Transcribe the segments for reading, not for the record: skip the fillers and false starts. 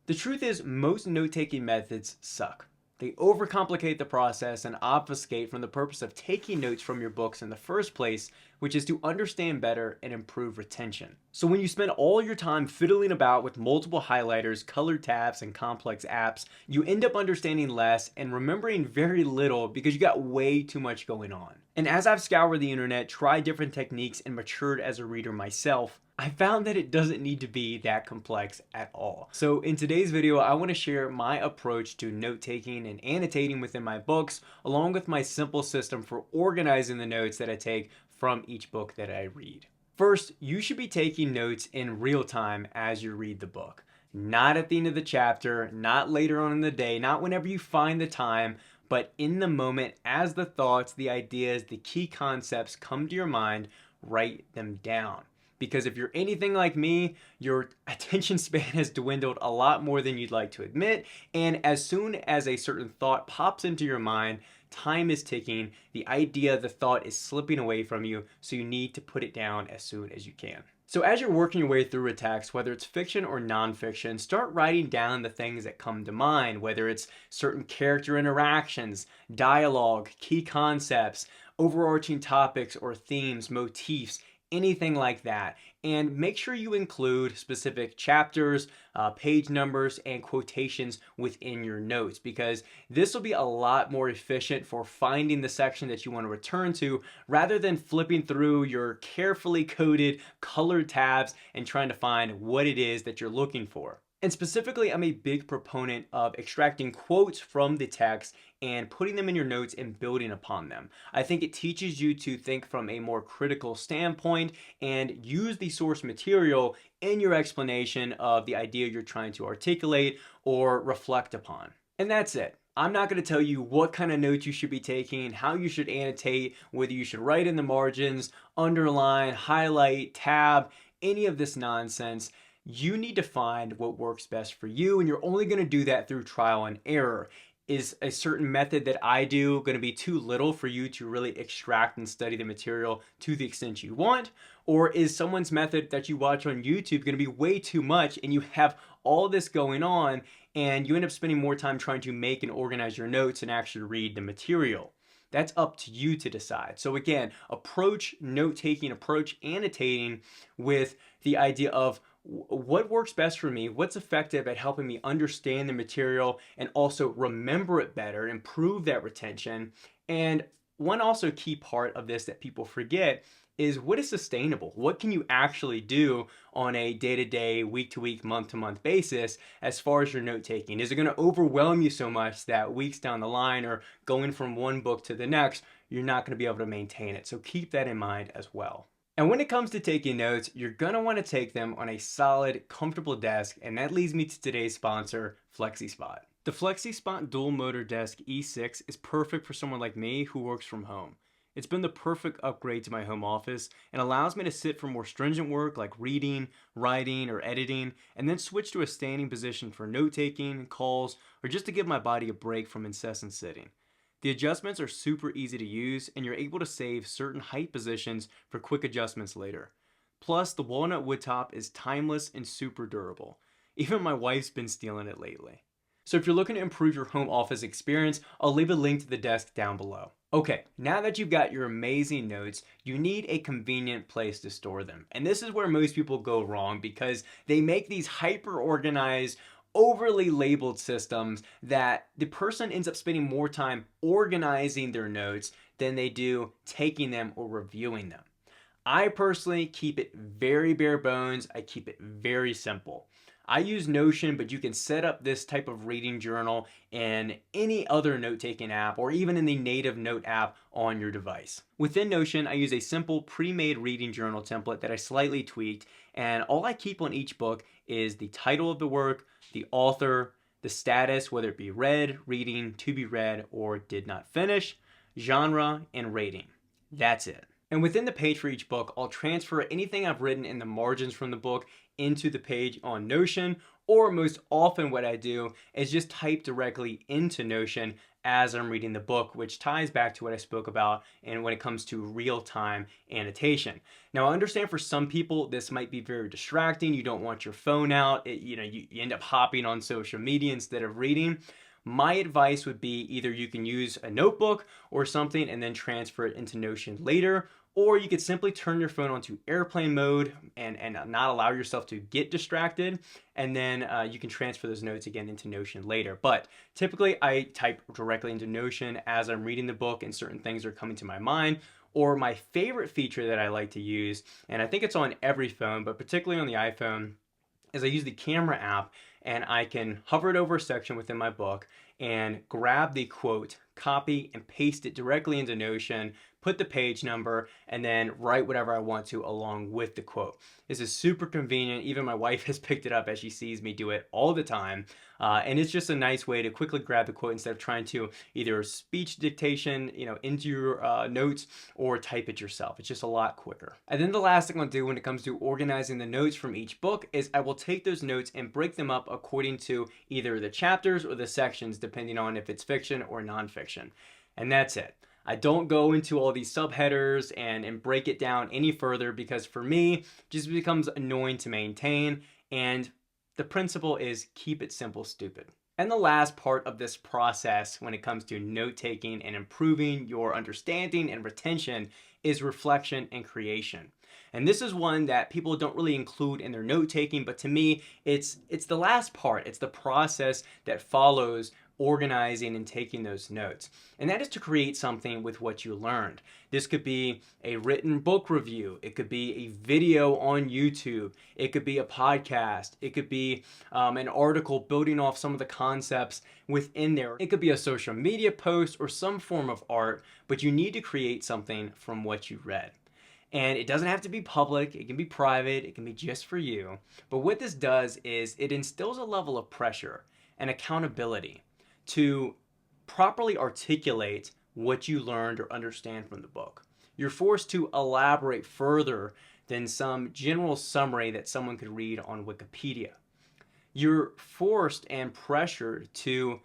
The truth is, most note-taking methods suck. They overcomplicate the process and obfuscate from the purpose of taking notes from your books in the first place, which is to understand better and improve retention. So when you spend all your time fiddling about with multiple highlighters, colored tabs, and complex apps, you end up understanding less and remembering very little because you got way too much going on. And as I've scoured the internet, tried different techniques, and matured as a reader myself, I found that it doesn't need to be that complex at all. So in today's video, I want to share my approach to note-taking and annotating within my books, along with my simple system for organizing the notes that I take from each book that I read. First, you should be taking notes in real time as you read the book. Not at the end of the chapter, not later on in the day, not whenever you find the time, but in the moment as the thoughts, the ideas, the key concepts come to your mind, write them down. Because if you're anything like me, your attention span has dwindled a lot more than you'd like to admit. And as soon as a certain thought pops into your mind, time is ticking, the idea, the thought is slipping away from you, so you need to put it down as soon as you can. So as you're working your way through a text, whether it's fiction or nonfiction, start writing down the things that come to mind, whether it's certain character interactions, dialogue, key concepts, overarching topics or themes, motifs, anything like that. And make sure you include specific chapters, page numbers, and quotations within your notes, because this will be a lot more efficient for finding the section that you want to return to rather than flipping through your carefully coded colored tabs and trying to find what it is that you're looking for. And specifically, I'm a big proponent of extracting quotes from the text and putting them in your notes and building upon them. I think it teaches you to think from a more critical standpoint and use the source material in your explanation of the idea you're trying to articulate or reflect upon. And that's it. I'm not going to tell you what kind of notes you should be taking, how you should annotate, whether you should write in the margins, underline, highlight, tab, any of this nonsense. You need to find what works best for you, and you're only going to do that through trial and error. Is a certain method that I do going to be too little for you to really extract and study the material to the extent you want? Or is someone's method that you watch on YouTube going to be way too much and you have all this going on and you end up spending more time trying to make and organize your notes and actually read the material? That's up to you to decide. So again, approach note-taking, approach annotating with the idea of what works best for me, what's effective at helping me understand the material and also remember it better, improve that retention. And one also key part of this that people forget is what is sustainable? What can you actually do on a day-to-day, week-to-week, month-to-month basis as far as your note-taking? Is it going to overwhelm you so much that weeks down the line or going from one book to the next, you're not going to be able to maintain it? So keep that in mind as well. And when it comes to taking notes, you're going to want to take them on a solid, comfortable desk, and that leads me to today's sponsor, FlexiSpot. The FlexiSpot Dual Motor Desk E6 is perfect for someone like me who works from home. It's been the perfect upgrade to my home office and allows me to sit for more stringent work like reading, writing, or editing, and then switch to a standing position for note-taking, calls, or just to give my body a break from incessant sitting. The adjustments are super easy to use, and you're able to save certain height positions for quick adjustments later. Plus, the walnut wood top is timeless and super durable. Even my wife's been stealing it lately. So if you're looking to improve your home office experience, I'll leave a link to the desk down below. Okay, now that you've got your amazing notes, you need a convenient place to store them. And this is where most people go wrong because they make these hyper-organized, overly labeled systems that the person ends up spending more time organizing their notes than they do taking them or reviewing them. I personally keep it very bare bones. I keep it very simple. I use Notion, but you can set up this type of reading journal in any other note-taking app or even in the native note app on your device. Within Notion, I use a simple pre-made reading journal template that I slightly tweaked, and all I keep on each book is the title of the work, the author, the status, whether it be read, reading, to be read, or did not finish, genre, and rating. That's it. And within the page for each book, I'll transfer anything I've written in the margins from the book into the page on Notion, or most often what I do is just type directly into Notion as I'm reading the book, which ties back to what I spoke about and when it comes to real-time annotation. Now, I understand for some people this might be very distracting. You don't want your phone out. You end up hopping on social media instead of reading. My advice would be either you can use a notebook or something and then transfer it into Notion later, or you could simply turn your phone onto airplane mode and not allow yourself to get distracted, and then you can transfer those notes again into Notion later. But typically I type directly into Notion as I'm reading the book and certain things are coming to my mind. Or my favorite feature that I like to use, and I think it's on every phone, but particularly on the iPhone, is I use the camera app, and I can hover it over a section within my book and grab the quote, copy and paste it directly into Notion, put the page number, and then write whatever I want to along with the quote. This is super convenient. Even my wife has picked it up as she sees me do it all the time. And it's just a nice way to quickly grab the quote instead of trying to either speech dictation, into your notes or type it yourself. It's just a lot quicker. And then the last thing I'll do when it comes to organizing the notes from each book is I will take those notes and break them up according to either the chapters or the sections, depending on if it's fiction or nonfiction. And that's it. I don't go into all these subheaders and break it down any further, because for me, it just becomes annoying to maintain, and the principle is keep it simple, stupid. And the last part of this process when it comes to note-taking and improving your understanding and retention is reflection and creation. And this is one that people don't really include in their note-taking, but to me, it's the last part. It's the process that follows organizing and taking those notes. And that is to create something with what you learned. This could be a written book review. It could be a video on YouTube. It could be a podcast. It could be an article building off some of the concepts within there. It could be a social media post or some form of art, but you need to create something from what you read. And it doesn't have to be public. It can be private. It can be just for you. But what this does is it instills a level of pressure and accountability to properly articulate what you learned or understand from the book. You're forced to elaborate further than some general summary that someone could read on Wikipedia. You're forced and pressured to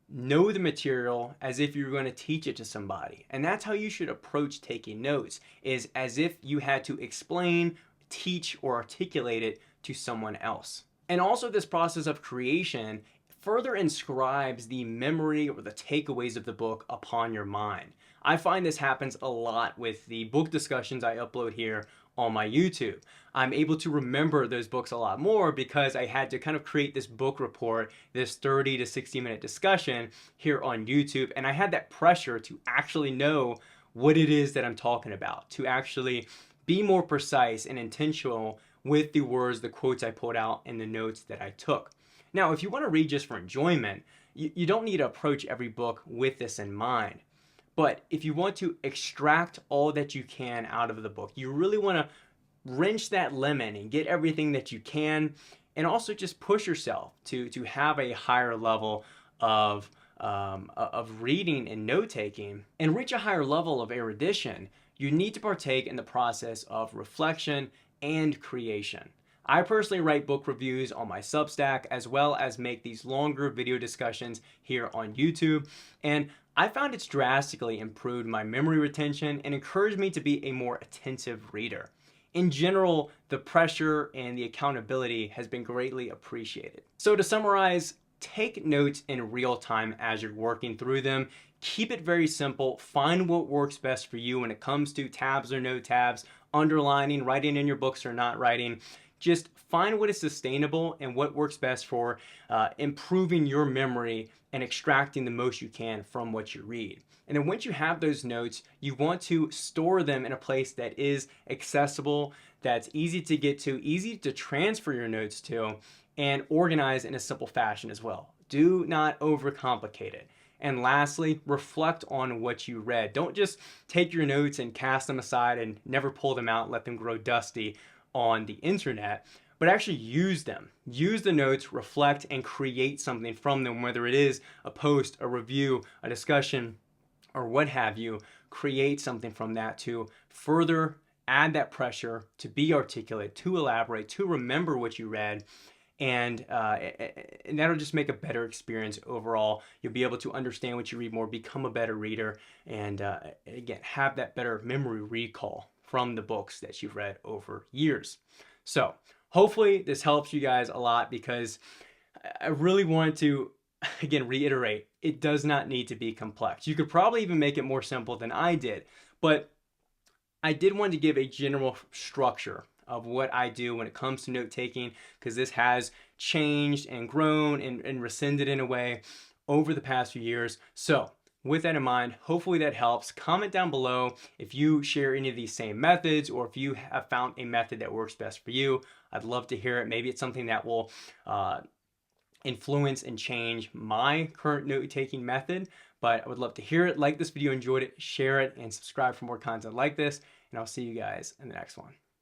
know the material as if you're going to teach it to somebody. And that's how you should approach taking notes, is as if you had to explain, teach, or articulate it to someone else. And also, this process of creation further inscribes the memory or the takeaways of the book upon your mind. I find this happens a lot with the book discussions I upload here on my YouTube. I'm able to remember those books a lot more because I had to kind of create this book report, this 30 to 60 minute discussion here on YouTube, and I had that pressure to actually know what it is that I'm talking about, to actually be more precise and intentional with the words, the quotes I pulled out, and the notes that I took. Now, if you want to read just for enjoyment, you don't need to approach every book with this in mind. But if you want to extract all that you can out of the book, you really want to wrench that lemon and get everything that you can, and also just push yourself to have a higher level of reading and note-taking, and reach a higher level of erudition, you need to partake in the process of reflection and creation. I personally write book reviews on my Substack, as well as make these longer video discussions here on YouTube, and I found it's drastically improved my memory retention and encouraged me to be a more attentive reader. In general, the pressure and the accountability has been greatly appreciated. So to summarize, take notes in real time as you're working through them. Keep it very simple. Find what works best for you when it comes to tabs or no tabs, underlining, writing in your books or not writing. Just find what is sustainable and what works best for improving your memory and extracting the most you can from what you read. And then once you have those notes, you want to store them in a place that is accessible, that's easy to get to, easy to transfer your notes to, and organize in a simple fashion as well. Do not overcomplicate it. And lastly, reflect on what you read. Don't just take your notes and cast them aside and never pull them out, let them grow dusty on the internet, but actually use them. Use the notes, reflect, and create something from them, whether it is a post, a review, a discussion, or what have you. Create something from that to further add that pressure to be articulate, to elaborate, to remember what you read, and that'll just make a better experience overall. You'll be able to understand what you read more, become a better reader, and again, have that better memory recall from the books that you've read over years. So hopefully this helps you guys a lot, because I really wanted to, again, reiterate, it does not need to be complex. You could probably even make it more simple than I did, but I did want to give a general structure of what I do when it comes to note taking, because this has changed and grown and rescinded in a way over the past few years. So with that in mind, hopefully that helps. Comment down below if you share any of these same methods, or if you have found a method that works best for you. I'd love to hear it. Maybe it's something that will influence and change my current note-taking method, but I would love to hear it. Like this video, enjoyed it, share it, and subscribe for more content like this, and I'll see you guys in the next one.